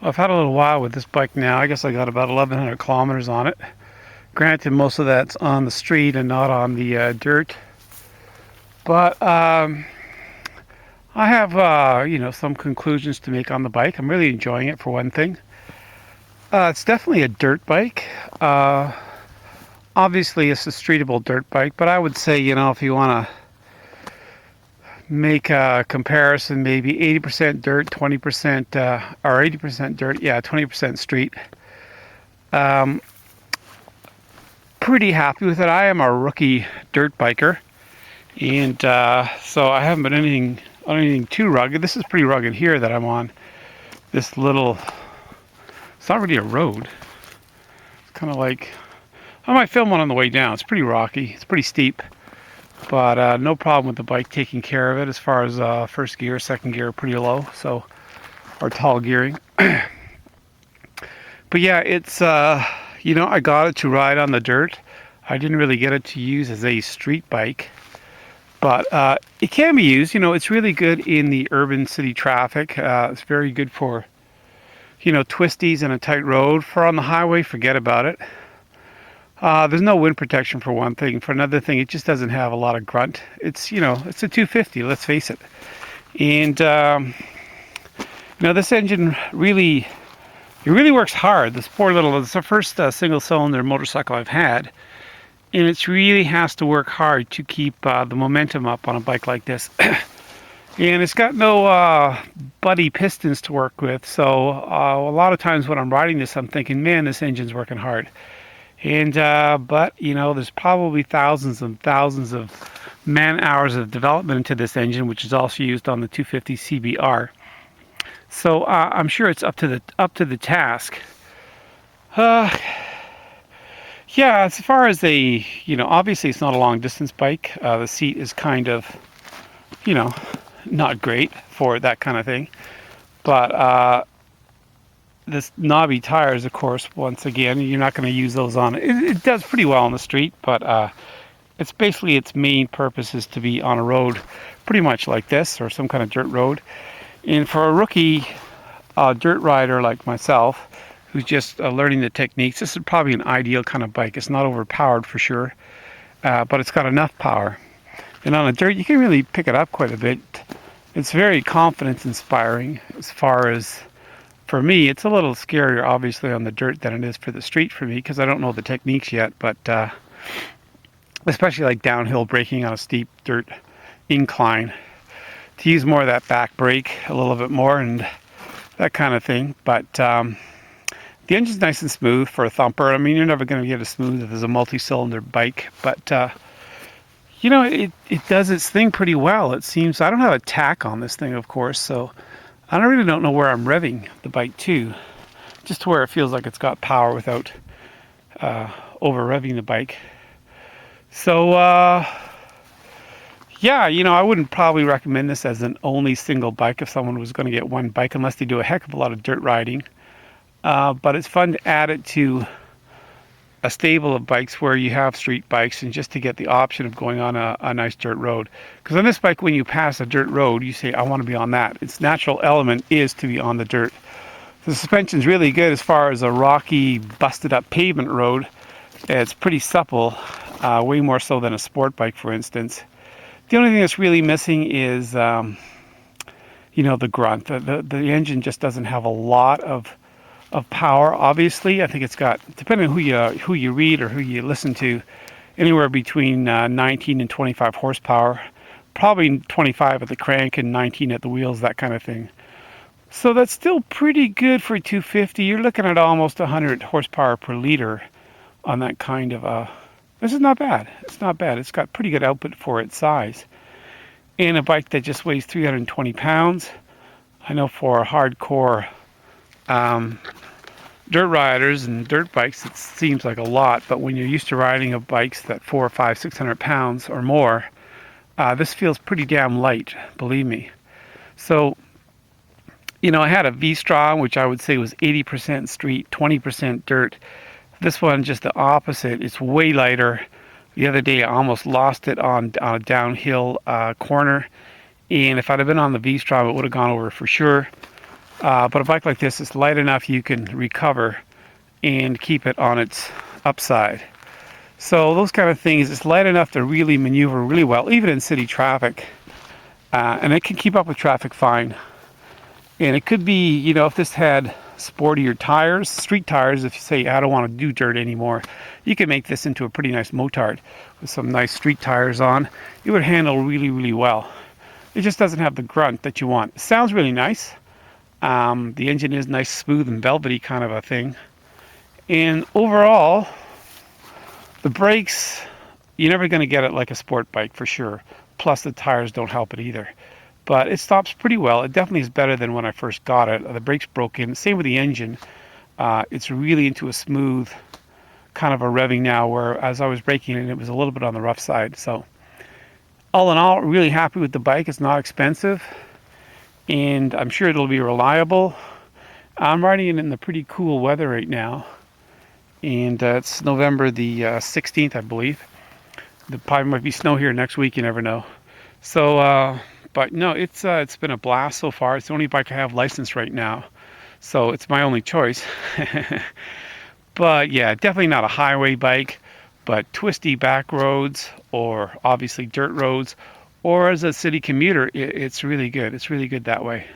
Well, I've had a little while with this bike now. I guess I got about 1,100 kilometers on it. Granted, most of that's on the street and not on the dirt. But I have, some conclusions to make on the bike. I'm really enjoying it for one thing. It's definitely a dirt bike. Uh, Obviously, it's a streetable dirt bike, but I would say, if you want to make a comparison, maybe 80% dirt, 20%, or 80% dirt, yeah, 20% street. Um, Pretty happy with it. I am a rookie dirt biker, and so I haven't been anything too rugged. This is pretty rugged here that I'm on. This little, it's not really a road. It's kind of like, I might film one on the way down. It's pretty rocky. It's pretty steep, but no problem with the bike taking care of it as far as first gear, second gear, pretty low. So, or tall gearing. But yeah, it's I got it to ride on the dirt. I didn't really get it to use as a street bike, but it can be used. It's really good in the urban city traffic. It's very good for twisties and a tight road. For on the highway, forget about it. There's no wind protection for one thing. For another thing, it just doesn't have a lot of grunt. It's a 250. Let's face it. And this engine really. It really works hard. This poor little, it's the first single cylinder motorcycle I've had. And it really has to work hard to keep the momentum up on a bike like this. And it's got no buddy pistons to work with. So a lot of times when I'm riding this, I'm thinking, man, this engine's working hard. And, but, there's probably thousands and thousands of man hours of development into this engine, which is also used on the 250 CBR. So I'm sure it's up to the task. Yeah, as far as obviously it's not a long distance bike. The seat is kind of, not great for that kind of thing. But this knobby tires, of course, once again, you're not going to use those on it. It does pretty well on the street, but it's basically its main purpose is to be on a road, pretty much like this or some kind of dirt road. And for a rookie dirt rider like myself, who's just learning the techniques, this is probably an ideal kind of bike. It's not overpowered for sure, but it's got enough power. And on the dirt, you can really pick it up quite a bit. It's very confidence inspiring as far as, for me, it's a little scarier obviously on the dirt than it is for the street for me because I don't know the techniques yet, but especially like downhill braking on a steep dirt incline, to use more of that back brake a little bit more and that kind of thing. But the engine's nice and smooth for a thumper. I mean, you're never going to get as smooth as a multi-cylinder bike, but it does its thing pretty well. It seems, I don't have a tack on this thing, of course, so I don't know where I'm revving the bike to, just to where it feels like it's got power without over revving the bike. So yeah, I wouldn't probably recommend this as an only single bike if someone was going to get one bike, unless they do a heck of a lot of dirt riding. But it's fun to add it to a stable of bikes where you have street bikes, and just to get the option of going on a nice dirt road. Because on this bike, when you pass a dirt road, you say, I want to be on that. Its natural element is to be on the dirt. The suspension's really good as far as a rocky, busted up pavement road. It's pretty supple, way more so than a sport bike, for instance. The only thing that's really missing is, the grunt. The engine just doesn't have a lot of power. Obviously, I think it's got, depending on who you read or who you listen to, anywhere between 19 and 25 horsepower. Probably 25 at the crank and 19 at the wheels, that kind of thing. So that's still pretty good for a 250. You're looking at almost 100 horsepower per liter on that kind of this is not bad. It's not bad. It's got pretty good output for its size. And a bike that just weighs 320 pounds. I know for hardcore dirt riders and dirt bikes, it seems like a lot. But when you're used to riding bikes that 400, 500, 600 pounds or more, this feels pretty damn light, believe me. So, I had a V-Strong, which I would say was 80% street, 20% dirt. This one, just the opposite. It's way lighter. The other day, I almost lost it on a downhill corner. And if I'd have been on the V-Strong, it would have gone over for sure. But a bike like this is light enough you can recover and keep it on its upside. So those kind of things, it's light enough to really maneuver really well, even in city traffic. And it can keep up with traffic fine. And it could be, you know, if this had sportier tires, street tires, if you say, I don't want to do dirt anymore, you can make this into a pretty nice motard with some nice street tires on. It would handle really, really well. It just doesn't have the grunt that you want. It sounds really nice. The engine is nice, smooth, and velvety kind of a thing. And overall, the brakes, you're never going to get it like a sport bike for sure. Plus, the tires don't help it either. But it stops pretty well. It definitely is better than when I first got it. The brakes broke in. Same with the engine. It's really into a smooth kind of a revving now, where as I was braking it, it was a little bit on the rough side. So all in all, really happy with the bike. It's not expensive, and I'm sure it'll be reliable. I'm riding it in the pretty cool weather right now, and it's November the 16th, I believe. There probably might be snow here next week, you never know. So, but no, it's been a blast so far. It's the only bike I have licensed right now, so it's my only choice. But yeah, definitely not a highway bike, but twisty back roads, or obviously dirt roads, or as a city commuter, it's really good. It's really good that way.